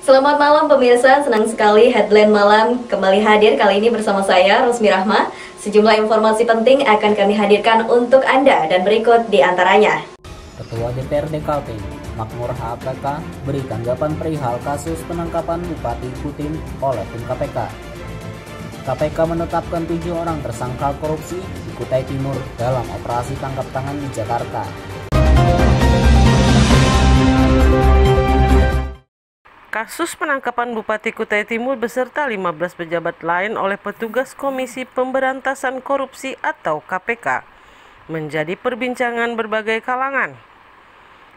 Selamat malam pemirsa, senang sekali Headline Malam kembali hadir kali ini bersama saya, Rosmi Rahma. Sejumlah informasi penting akan kami hadirkan untuk Anda dan berikut di antaranya. Ketua DPRD Kaltim, Makmur HPK, beri tanggapan perihal kasus penangkapan Bupati Kutim oleh tim KPK. KPK menetapkan 7 orang tersangka korupsi di Kutai Timur dalam operasi tangkap tangan di Jakarta. Kasus penangkapan Bupati Kutai Timur beserta 15 pejabat lain oleh petugas Komisi Pemberantasan Korupsi atau KPK menjadi perbincangan berbagai kalangan.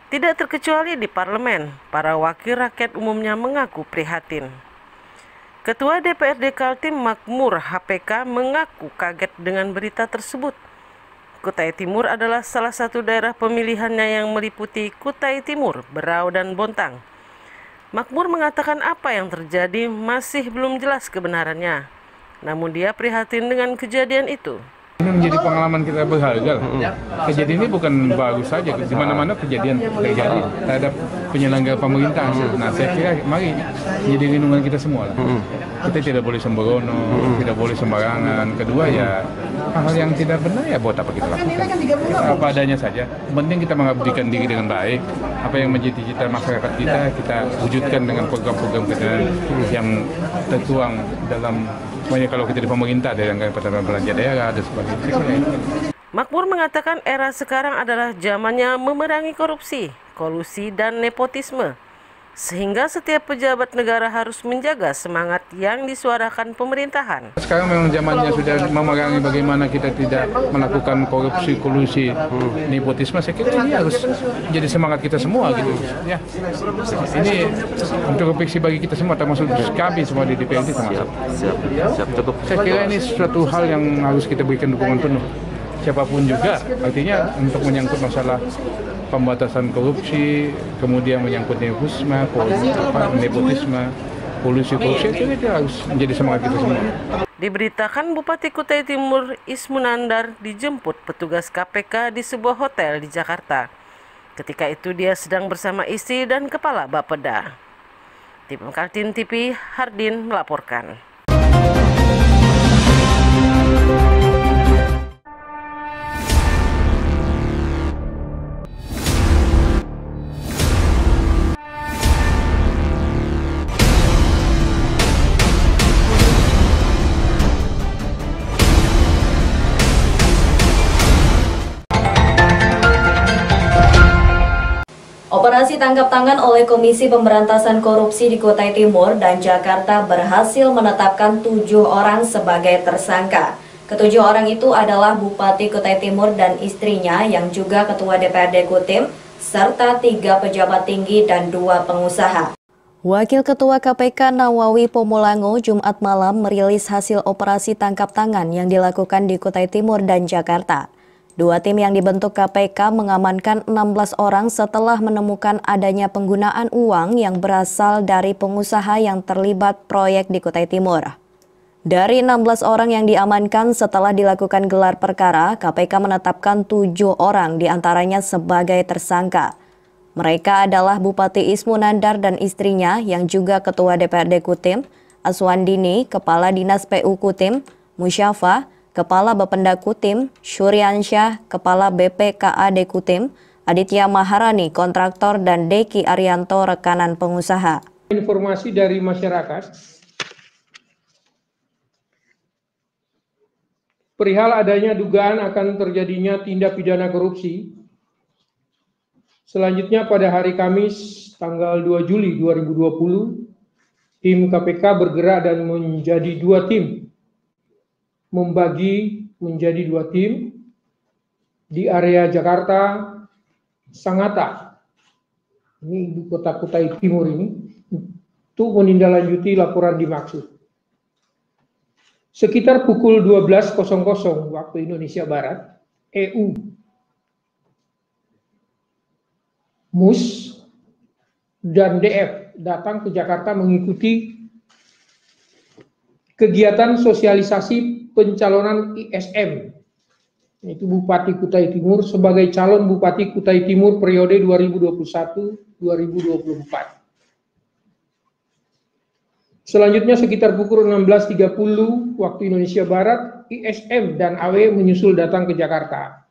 Tidak terkecuali di parlemen, para wakil rakyat umumnya mengaku prihatin. Ketua DPRD Kaltim Makmur HPK mengaku kaget dengan berita tersebut. Kutai Timur adalah salah satu daerah pemilihannya yang meliputi Kutai Timur, Berau, dan Bontang. Makmur mengatakan apa yang terjadi masih belum jelas kebenarannya. Namun dia prihatin dengan kejadian itu. Ini menjadi pengalaman kita berharga. Kejadian ini bukan bagus saja, di mana-mana kejadian terjadi terhadap penyelenggara pemerintah. Nah, saya kira mari jadi lindungan kita semua lah. Kita tidak boleh sembrono, tidak boleh sembarangan. Kedua ya hal yang tidak benar ya buat apa kita lakukan. Kita apa adanya saja. Penting kita mengabdikan diri dengan baik. Apa yang menjadi cita masyarakat kita wujudkan dengan program-program kita yang tertuang dalam. Pokoknya kalau kita di pemerintah ada yang pertama belanja daerah dan sebagainya. Makmur mengatakan era sekarang adalah zamannya memerangi korupsi, kolusi, dan nepotisme. Sehingga setiap pejabat negara harus menjaga semangat yang disuarakan pemerintahan. Sekarang memang zamannya sudah memerangi bagaimana kita tidak melakukan korupsi, kolusi, nepotisme. Saya kira ini harus jadi semangat kita semua gitu. Ya, ini untuk refleksi bagi kita semua, termasuk kami semua di DPRD termasuk. Siap, cukup. Saya kira ini suatu hal yang harus kita berikan dukungan penuh. Siapapun juga, artinya untuk menyangkut masalah pembatasan korupsi, kemudian menyangkut nepotisme, kolusi, itu harus menjadi semangat kita semua. Diberitakan Bupati Kutai Timur Ismunandar dijemput petugas KPK di sebuah hotel di Jakarta. Ketika itu dia sedang bersama istri dan kepala Bapeda. Tim Kaltim TV, Hardin melaporkan. Operasi tangkap tangan oleh Komisi Pemberantasan Korupsi di Kutai Timur dan Jakarta berhasil menetapkan 7 orang sebagai tersangka. Ketujuh orang itu adalah Bupati Kutai Timur dan istrinya yang juga Ketua DPRD Kutim, serta 3 pejabat tinggi dan 2 pengusaha. Wakil Ketua KPK Nawawi Pomolango Jumat malam merilis hasil operasi tangkap tangan yang dilakukan di Kutai Timur dan Jakarta. 2 tim yang dibentuk KPK mengamankan 16 orang setelah menemukan adanya penggunaan uang yang berasal dari pengusaha yang terlibat proyek di Kutai Timur. Dari 16 orang yang diamankan setelah dilakukan gelar perkara, KPK menetapkan 7 orang diantaranya sebagai tersangka. Mereka adalah Bupati Ismunandar dan istrinya yang juga Ketua DPRD Kutim, Aswandini, Kepala Dinas PU Kutim, Musyafa, Kepala Bapenda Kutim, Syuriansyah, Kepala BPKAD Kutim, Aditya Maharani, kontraktor, dan Deki Arianto, rekanan pengusaha. Informasi dari masyarakat perihal adanya dugaan akan terjadinya tindak pidana korupsi. Selanjutnya pada hari Kamis tanggal 2 Juli 2020, tim KPK bergerak dan menjadi 2 tim. Membagi menjadi 2 tim di area Jakarta, Sangatta, ini ibu kota Kutai Timur ini, untuk menindaklanjuti laporan dimaksud. Sekitar pukul 12.00 waktu Indonesia Barat, EU, MUS, dan DF datang ke Jakarta mengikuti kegiatan sosialisasi pencalonan ISM, yaitu Bupati Kutai Timur sebagai calon Bupati Kutai Timur periode 2021-2024. Selanjutnya sekitar pukul 16.30 waktu Indonesia Barat, ISM dan AW menyusul datang ke Jakarta.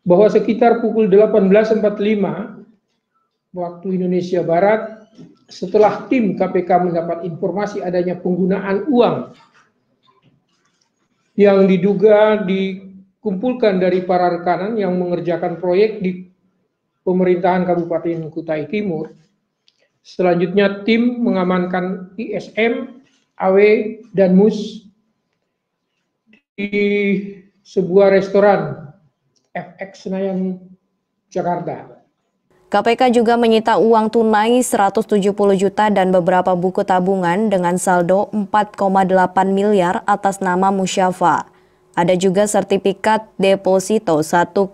Bahwa sekitar pukul 18.45 waktu Indonesia Barat, setelah tim KPK mendapat informasi adanya penggunaan uang yang diduga dikumpulkan dari para rekanan yang mengerjakan proyek di pemerintahan Kabupaten Kutai Timur, selanjutnya tim mengamankan ISM, AW, dan MUS di sebuah restoran FX Senayan, Jakarta. KPK juga menyita uang tunai 170 juta dan beberapa buku tabungan dengan saldo 4,8 miliar atas nama Musyafa. Ada juga sertifikat deposito 1,2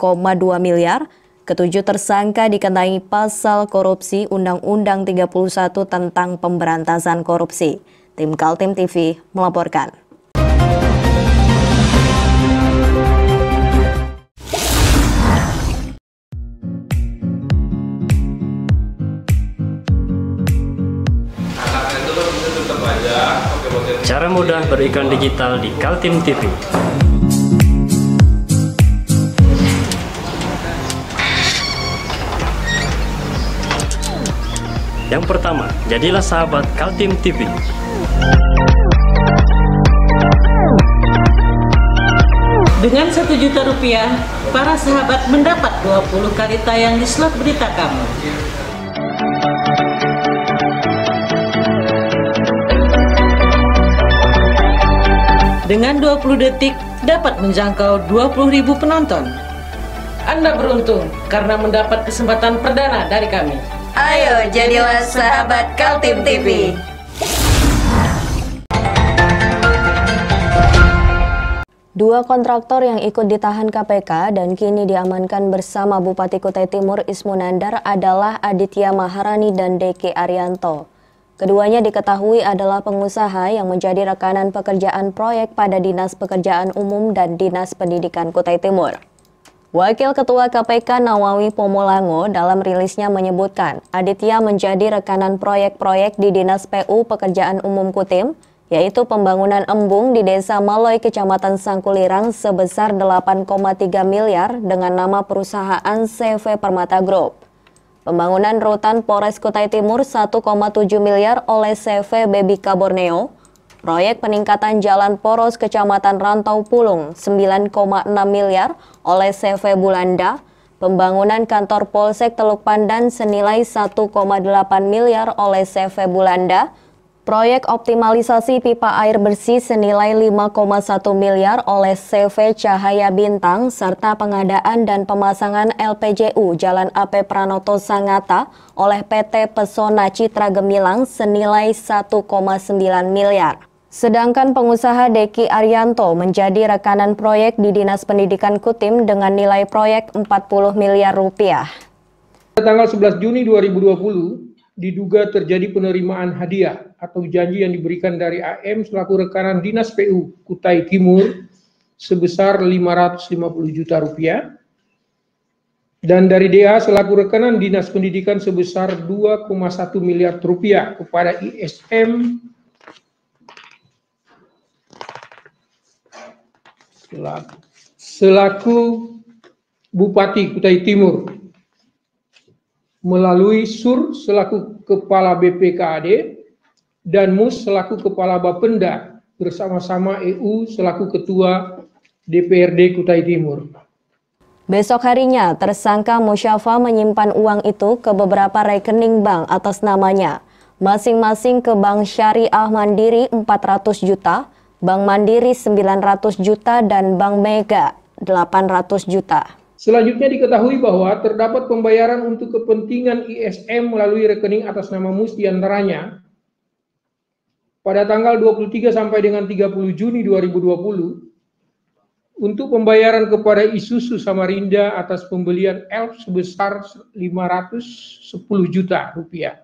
miliar. Ketujuh tersangka dikenai pasal korupsi Undang-Undang 31 tentang pemberantasan korupsi. Tim Kaltim TV melaporkan. Cara mudah beriklan digital di Kaltim TV. Yang pertama, jadilah sahabat Kaltim TV. Dengan Rp1.000.000, para sahabat mendapat 20 kali tayang di slot berita kamu. Dengan 20 detik dapat menjangkau 20.000 penonton. Anda beruntung karena mendapat kesempatan perdana dari kami. Ayo jadilah sahabat Kaltim TV. Dua kontraktor yang ikut ditahan KPK dan kini diamankan bersama Bupati Kutai Timur Ismu Nandar adalah Aditya Maharani dan Deki Arianto. Keduanya diketahui adalah pengusaha yang menjadi rekanan pekerjaan proyek pada Dinas Pekerjaan Umum dan Dinas Pendidikan Kutai Timur. Wakil Ketua KPK Nawawi Pomolango dalam rilisnya menyebutkan Aditya menjadi rekanan proyek-proyek di Dinas PU Pekerjaan Umum Kutim, yaitu pembangunan embung di Desa Maloy, Kecamatan Sangkulirang sebesar 8,3 miliar dengan nama perusahaan CV Permata Group. Pembangunan rutan Polres Kutai Timur 1,7 miliar oleh CV Bebika Borneo. Proyek peningkatan jalan poros Kecamatan Rantau Pulung 9,6 miliar oleh CV Bulanda. Pembangunan kantor Polsek Teluk Pandan senilai 1,8 miliar oleh CV Bulanda. Proyek optimalisasi pipa air bersih senilai 5,1 miliar oleh CV Cahaya Bintang, serta pengadaan dan pemasangan LPJU Jalan AP Pranoto Sangatta oleh PT Pesona Citra Gemilang senilai 1,9 miliar. Sedangkan pengusaha Deki Arianto menjadi rekanan proyek di Dinas Pendidikan Kutim dengan nilai proyek 40 miliar rupiah. Pada tanggal 11 Juni 2020, diduga terjadi penerimaan hadiah atau janji yang diberikan dari AM selaku rekanan Dinas PU Kutai Timur sebesar 550 juta rupiah dan dari DA selaku rekanan Dinas Pendidikan sebesar 2,1 miliar rupiah kepada ISM selaku Bupati Kutai Timur melalui SUR selaku Kepala BPKAD dan MUS selaku Kepala Bapenda bersama-sama EU selaku Ketua DPRD Kutai Timur. Besok harinya, tersangka Musyafa menyimpan uang itu ke beberapa rekening bank atas namanya, masing-masing ke Bank Syariah Mandiri 400 juta, Bank Mandiri 900 juta, dan Bank Mega 800 juta. Selanjutnya diketahui bahwa terdapat pembayaran untuk kepentingan ISM melalui rekening atas nama MUS diantaranya pada tanggal 23 sampai dengan 30 Juni 2020 untuk pembayaran kepada Isuzu Samarinda atas pembelian ELF sebesar 510 juta rupiah.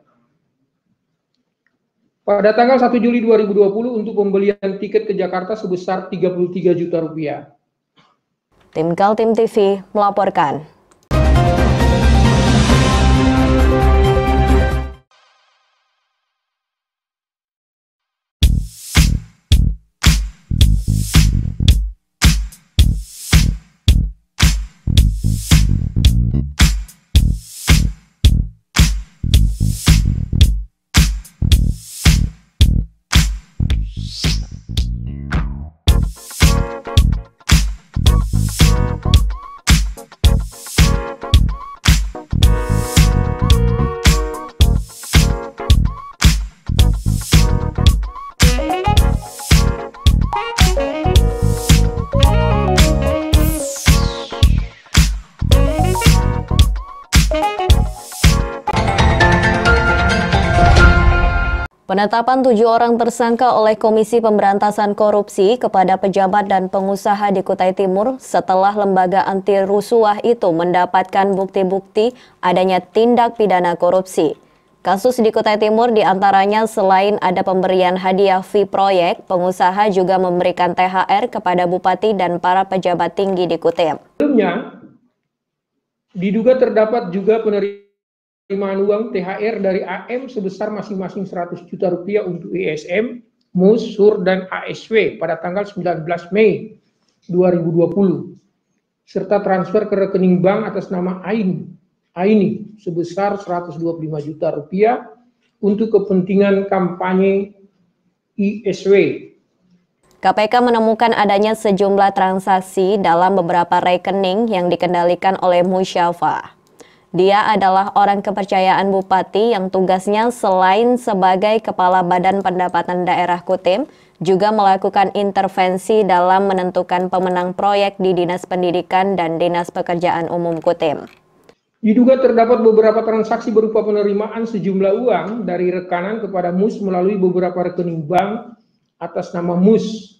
Pada tanggal 1 Juli 2020 untuk pembelian tiket ke Jakarta sebesar 33 juta rupiah. Tim Kaltim TV melaporkan. Penetapan 7 orang tersangka oleh Komisi Pemberantasan Korupsi kepada pejabat dan pengusaha di Kutai Timur setelah lembaga anti rusuah itu mendapatkan bukti-bukti adanya tindak pidana korupsi. Kasus di Kutai Timur diantaranya selain ada pemberian hadiah fee proyek, pengusaha juga memberikan THR kepada bupati dan para pejabat tinggi di Kutai. Sebelumnya, diduga terdapat juga penerimaan uang THR dari AM sebesar masing-masing 100 juta rupiah untuk ISM, MUS, SUR, dan ASW pada tanggal 19 Mei 2020, serta transfer ke rekening bank atas nama Aini sebesar 125 juta rupiah untuk kepentingan kampanye ISW. KPK menemukan adanya sejumlah transaksi dalam beberapa rekening yang dikendalikan oleh Musyafa. Dia adalah orang kepercayaan bupati yang tugasnya selain sebagai Kepala Badan Pendapatan Daerah Kutim, juga melakukan intervensi dalam menentukan pemenang proyek di Dinas Pendidikan dan Dinas Pekerjaan Umum Kutim. Diduga terdapat beberapa transaksi berupa penerimaan sejumlah uang dari rekanan kepada MUS melalui beberapa rekening bank atas nama MUS,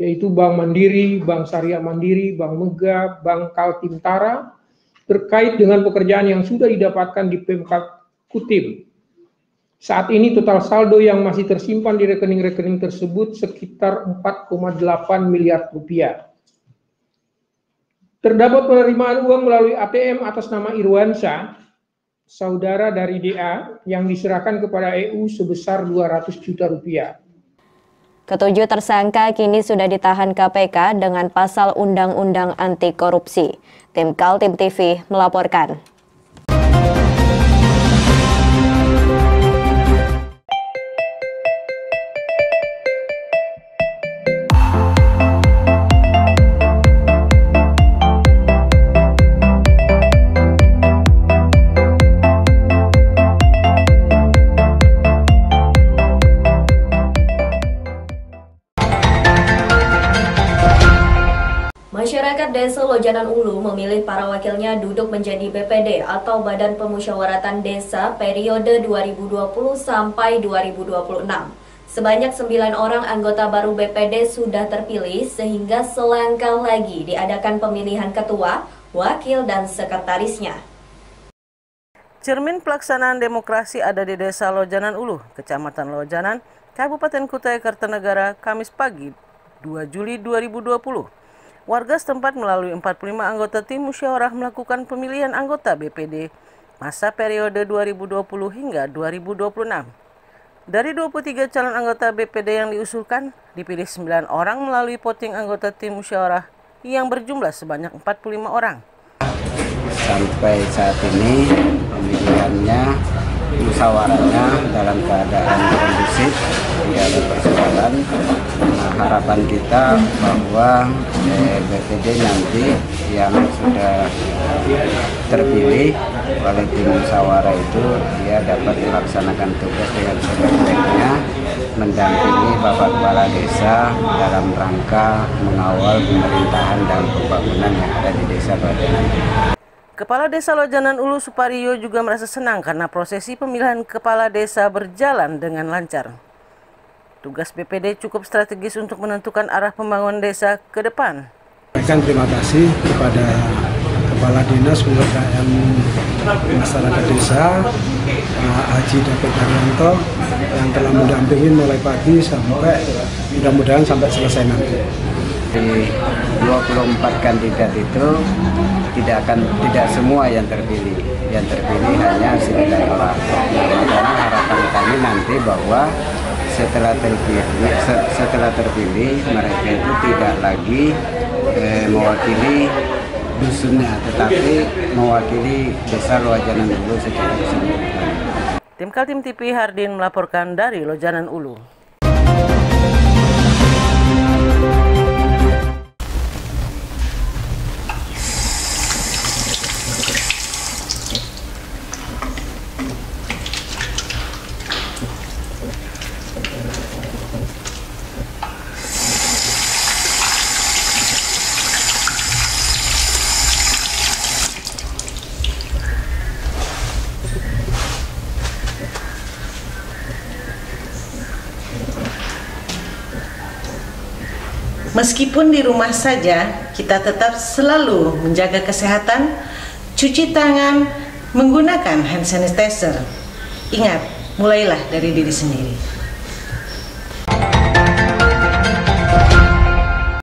yaitu Bank Mandiri, Bank Syariah Mandiri, Bank Mega, Bank Kaltimtara, terkait dengan pekerjaan yang sudah didapatkan di Pemkab Kutim. Saat ini total saldo yang masih tersimpan di rekening-rekening tersebut sekitar 4,8 miliar rupiah. Terdapat penerimaan uang melalui ATM atas nama Irwansyah, saudara dari DA, yang diserahkan kepada EU sebesar 200 juta rupiah. Ketujuh tersangka kini sudah ditahan KPK dengan pasal Undang-Undang Anti Korupsi. Tim Kaltim TV melaporkan. Masyarakat Desa Lojanan Ulu memilih para wakilnya duduk menjadi BPD atau Badan Pemusyawaratan Desa periode 2020 sampai 2026. Sebanyak 9 orang anggota baru BPD sudah terpilih sehingga selangkah lagi diadakan pemilihan ketua, wakil, dan sekretarisnya. Cermin pelaksanaan demokrasi ada di Desa Lojanan Ulu, Kecamatan Lojanan, Kabupaten Kutai Kartanegara, Kamis pagi 2 Juli 2020. Warga setempat melalui 45 anggota tim musyawarah melakukan pemilihan anggota BPD masa periode 2020 hingga 2026. Dari 23 calon anggota BPD yang diusulkan, dipilih 9 orang melalui voting anggota tim musyawarah yang berjumlah sebanyak 45 orang. Sampai saat ini pemilihannya, musyawarahnya dalam keadaan kondusif, tidak ada persoalan. Harapan kita bahwa BPD nanti yang sudah terpilih oleh tim musyawarah itu dia dapat melaksanakan tugas dengan sebaik-baiknya, mendampingi Bapak Kepala Desa dalam rangka mengawal pemerintahan dan pembangunan yang ada di Desa Lojanan. Kepala Desa Lojanan Ulu Suparyo juga merasa senang karena prosesi pemilihan kepala desa berjalan dengan lancar. Tugas BPD cukup strategis untuk menentukan arah pembangunan desa ke depan. Terima kasih kepada Kepala Dinas Pemberdayaan Masyarakat Desa, Pak Haji David Haryanto, yang telah mendampingi mulai pagi sampai mudah-mudahan sampai selesai nanti. Di 24 kandidat itu tidak semua yang terpilih hanya 9 orang. Karena harapan kami nanti bahwa setelah terpilih mereka itu tidak lagi mewakili dusunnya, tetapi mewakili Desa Lojanan Ulu secara keseluruhan. Tim Kaltim TV Hardin melaporkan dari Lojanan Ulu. Meskipun di rumah saja, kita tetap selalu menjaga kesehatan, cuci tangan, menggunakan hand sanitizer. Ingat, mulailah dari diri sendiri.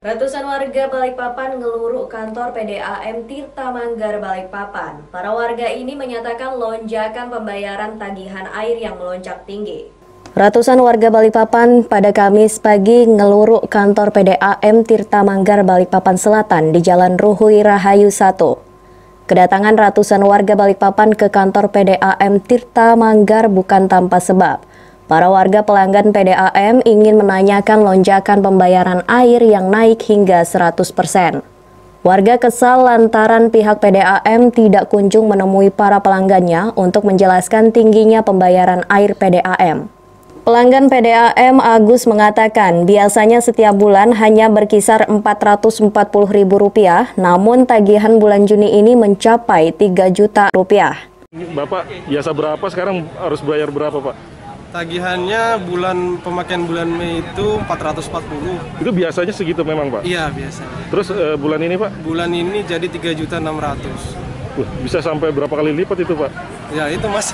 Ratusan warga Balikpapan ngeluru kantor PDAM Tirta Manggar Balikpapan. Para warga ini menyatakan lonjakan pembayaran tagihan air yang melonjak tinggi. Ratusan warga Balikpapan pada Kamis pagi ngeluru kantor PDAM Tirta Manggar Balikpapan Selatan di Jalan Ruhui Rahayu 1. Kedatangan ratusan warga Balikpapan ke kantor PDAM Tirta Manggar bukan tanpa sebab. Para warga pelanggan PDAM ingin menanyakan lonjakan pembayaran air yang naik hingga 100%. Warga kesal lantaran pihak PDAM tidak kunjung menemui para pelanggannya untuk menjelaskan tingginya pembayaran air PDAM. Pelanggan PDAM Agus mengatakan biasanya setiap bulan hanya berkisar Rp440.000, namun tagihan bulan Juni ini mencapai Rp3 juta. Bapak biasa berapa, sekarang harus bayar berapa, Pak? Tagihannya pemakaian bulan Mei itu 440. Itu biasanya segitu memang, Pak? Iya, biasa. Terus bulan ini, Pak? Bulan ini jadi 3.600.000. Bisa sampai berapa kali lipat itu, Pak? Ya, itu Mas.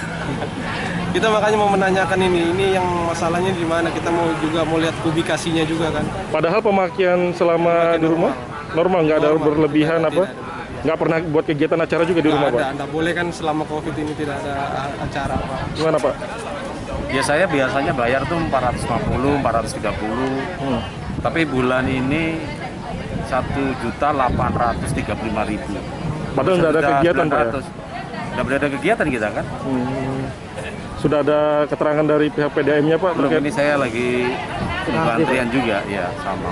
Kita makanya mau menanyakan ini yang masalahnya di mana. Kita mau lihat kubikasinya juga kan. Padahal pemakaian selama di rumah normal, nggak ada berlebihan apa? Nggak pernah buat kegiatan acara juga di rumah, Pak? Nggak boleh kan, selama Covid ini tidak ada acara, Pak. Gimana, Pak? Ya saya biasanya bayar tuh 450, 430. Tapi bulan ini 1.835.000. Padahal nggak ada kegiatan, Pak, ya? Nggak ada kegiatan kita kan. Sudah ada keterangan dari pihak PDAM-nya, Pak? Belum, ini saya lagi antrian juga, ya sama.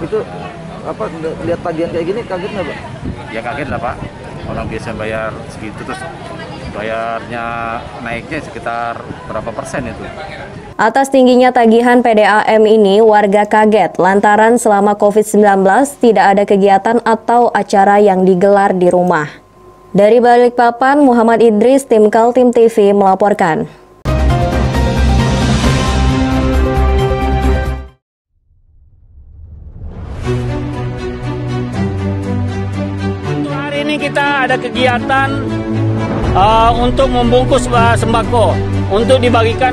Itu apa, lihat tagihan kayak gini kaget nggak, Pak? Ya kaget lah, Pak. Orang biasa bayar segitu, terus bayarnya naiknya sekitar berapa persen itu. Atas tingginya tagihan PDAM ini, warga kaget lantaran selama COVID-19 tidak ada kegiatan atau acara yang digelar di rumah. Dari Balikpapan, Muhammad Idris, tim Kaltim TV melaporkan. Untuk hari ini kita ada kegiatan untuk membungkus sembako untuk dibagikan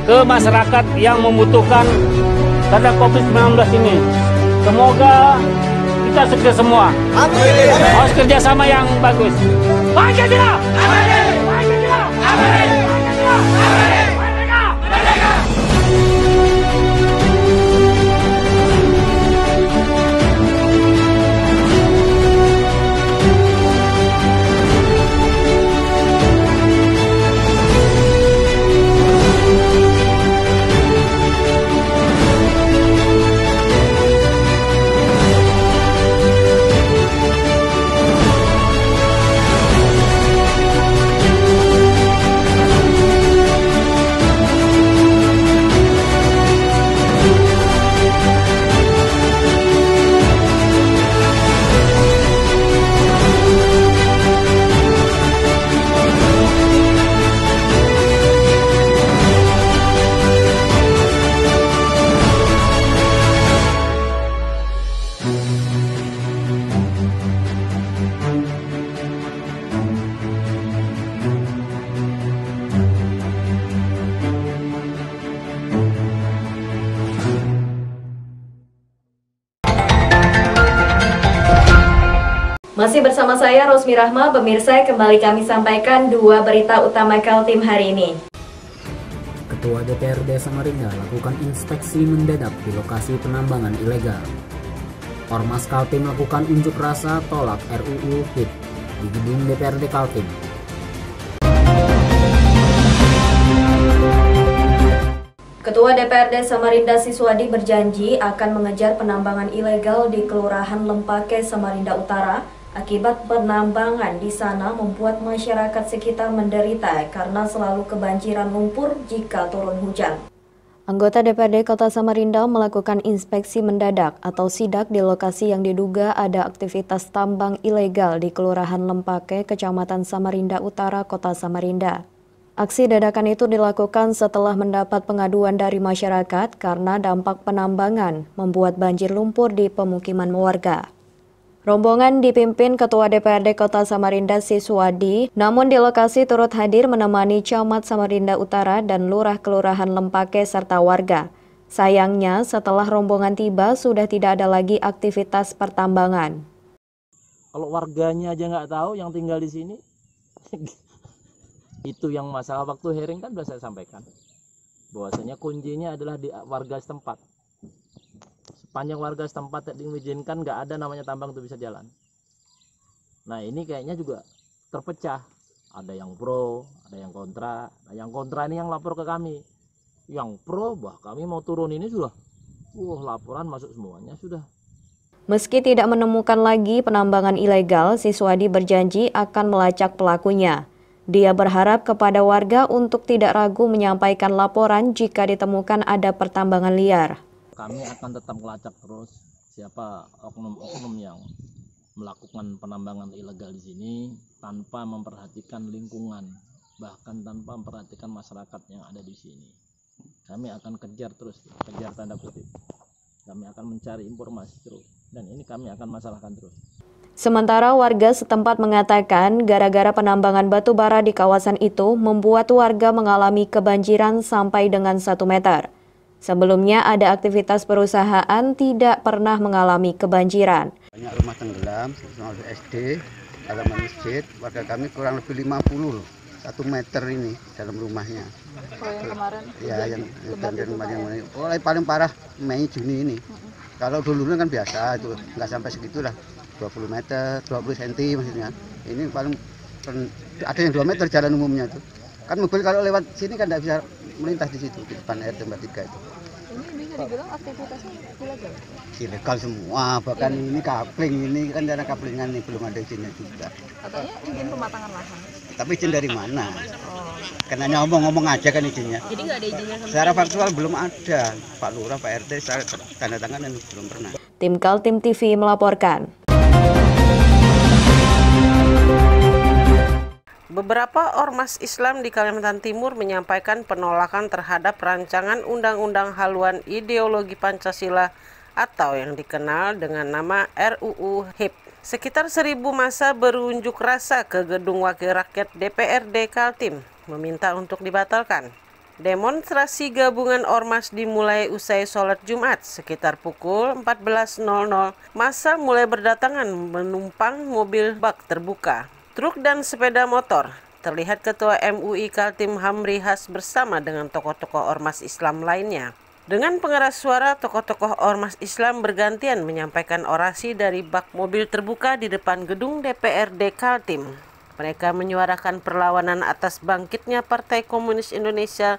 ke masyarakat yang membutuhkan karena COVID-19 ini. Semoga kita sukses semua. Amin. Harus kerjasama yang bagus. Pancasila! Amin. Pancasila! Amin. Pancasila! Amin. Merdeka! Merdeka! Masih bersama saya Rosmi Rahma, pemirsa, kembali kami sampaikan dua berita utama Kaltim hari ini. Ketua DPRD Samarinda lakukan inspeksi mendadak di lokasi penambangan ilegal. Ormas Kaltim melakukan unjuk rasa tolak RUU HIP di gedung DPRD Kaltim. Ketua DPRD Samarinda Siswadi berjanji akan mengejar penambangan ilegal di Kelurahan Lempake, Samarinda Utara. Akibat penambangan di sana membuat masyarakat sekitar menderita karena selalu kebanjiran lumpur jika turun hujan. Anggota DPRD Kota Samarinda melakukan inspeksi mendadak atau sidak di lokasi yang diduga ada aktivitas tambang ilegal di Kelurahan Lempake, Kecamatan Samarinda Utara, Kota Samarinda. Aksi dadakan itu dilakukan setelah mendapat pengaduan dari masyarakat karena dampak penambangan membuat banjir lumpur di pemukiman warga. Rombongan dipimpin Ketua DPRD Kota Samarinda Siswadi, namun di lokasi turut hadir menemani Camat Samarinda Utara dan Lurah Kelurahan Lempake serta warga. Sayangnya setelah rombongan tiba sudah tidak ada lagi aktivitas pertambangan. Kalau warganya aja nggak tahu yang tinggal di sini, itu yang masalah waktu hearing kan sudah saya sampaikan. Bahwasanya kuncinya adalah di warga setempat. Sepanjang warga setempat diizinkan, nggak ada namanya tambang itu bisa jalan. Nah ini kayaknya juga terpecah. Ada yang pro, ada yang kontra. Nah yang kontra ini yang lapor ke kami. Yang pro, kami mau turun ini sudah. Laporan masuk semuanya sudah. Meski tidak menemukan lagi penambangan ilegal, Siswadi berjanji akan melacak pelakunya. Dia berharap kepada warga untuk tidak ragu menyampaikan laporan jika ditemukan ada pertambangan liar. Kami akan tetap melacak terus siapa oknum-oknum yang melakukan penambangan ilegal di sini tanpa memperhatikan lingkungan, bahkan tanpa memperhatikan masyarakat yang ada di sini. Kami akan kejar terus, kejar tanda kutip. Kami akan mencari informasi terus, dan ini kami akan masalahkan terus. Sementara warga setempat mengatakan gara-gara penambangan batu bara di kawasan itu membuat warga mengalami kebanjiran sampai dengan 1 meter. Sebelumnya ada aktivitas perusahaan tidak pernah mengalami kebanjiran. Banyak rumah tenggelam, sama SD, halaman masjid, warga kami kurang lebih 50 loh. 1 meter ini dalam rumahnya. Kalau yang kemarin? Ya, yang kemarin. Paling parah Mei Juni ini. Kalau dulu kan biasa itu nggak sampai segitulah, 20 meter, 20 cm maksudnya. Ini paling ada yang 2 meter jalan umumnya itu. Kan mobil kalau lewat sini kan nggak bisa melintas di situ, di depan RT 43 itu. Ini bisa dibilang aktivitasnya ilegal? Ilegal semua, bahkan ini kapling, ini kan dana kaplingan nih, belum ada izinnya juga. Katanya izin pematangan lahan. Tapi izin dari mana? Karena ngomong-ngomong aja kan izinnya. Jadi nggak ada izinnya sama secara faktual belum ada. Pak Lurah, Pak RT, saya tanda tangan dan belum pernah. Tim Kaltim TV melaporkan. Beberapa ormas Islam di Kalimantan Timur menyampaikan penolakan terhadap rancangan Undang-Undang Haluan Ideologi Pancasila atau yang dikenal dengan nama RUU HIP. Sekitar 1.000 massa berunjuk rasa ke Gedung Wakil Rakyat DPRD Kaltim meminta untuk dibatalkan. Demonstrasi gabungan ormas dimulai usai sholat Jumat sekitar pukul 14.00. Massa mulai berdatangan menumpang mobil bak terbuka, truk dan sepeda motor. Terlihat Ketua MUI Kaltim Hamri Has bersama dengan tokoh-tokoh ormas Islam lainnya. Dengan pengeras suara, tokoh-tokoh ormas Islam bergantian menyampaikan orasi dari bak mobil terbuka di depan gedung DPRD Kaltim. Mereka menyuarakan perlawanan atas bangkitnya Partai Komunis Indonesia.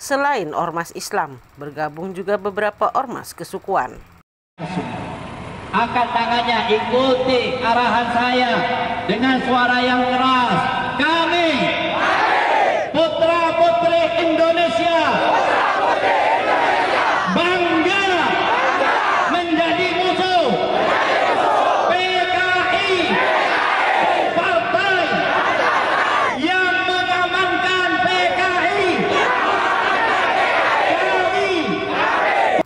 Selain ormas Islam, bergabung juga beberapa ormas kesukuan. Angkat tangannya, ikuti arahan saya dengan suara yang keras. Kami putra-putri Indonesia bangga menjadi musuh PKI, partai yang mengamankan PKI.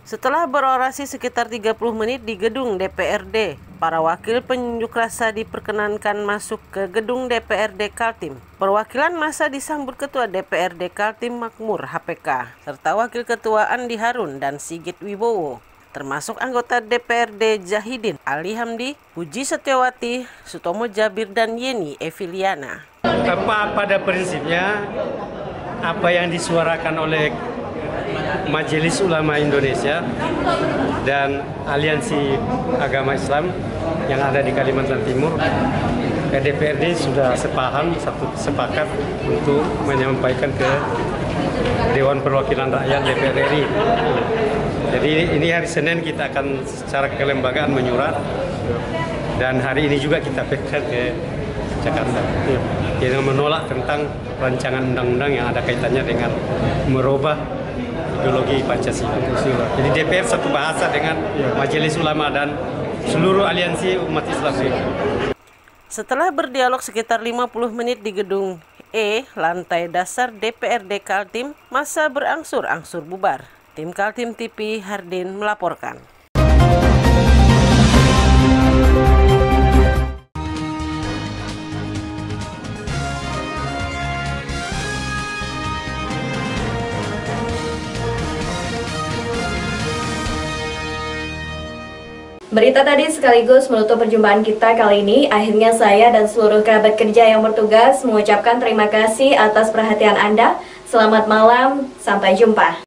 Setelah berorasi sekitar 30 menit di gedung DPRD, para wakil pengunjuk rasa diperkenankan masuk ke gedung DPRD Kaltim. Perwakilan massa disambut Ketua DPRD Kaltim Makmur HPK, serta Wakil Ketua Andi Harun dan Sigit Wibowo, termasuk anggota DPRD Zahidin Ali Hamdi, Puji Setiawati, Sutomo Jabir, dan Yeni Eviliana. Pada prinsipnya, apa yang disuarakan oleh Majelis Ulama Indonesia dan Aliansi Agama Islam yang ada di Kalimantan Timur, DPRD sudah sepakat untuk menyampaikan ke Dewan Perwakilan Rakyat DPR RI. Jadi ini hari Senin kita akan secara kelembagaan menyurat, dan hari ini juga kita pergi ke Jakarta. Kita menolak tentang rancangan undang-undang yang ada kaitannya dengan merubah ideologi Pancasila. Jadi DPR satu bahasa dengan Majelis Ulama dan seluruh aliansi umat Islam. Setelah berdialog sekitar 50 menit di gedung E, lantai dasar DPRD Kaltim, masa berangsur-angsur bubar. Tim Kaltim TV Hardin melaporkan. Berita tadi sekaligus menutup perjumpaan kita kali ini. Akhirnya saya dan seluruh kerabat kerja yang bertugas mengucapkan terima kasih atas perhatian Anda. Selamat malam, sampai jumpa.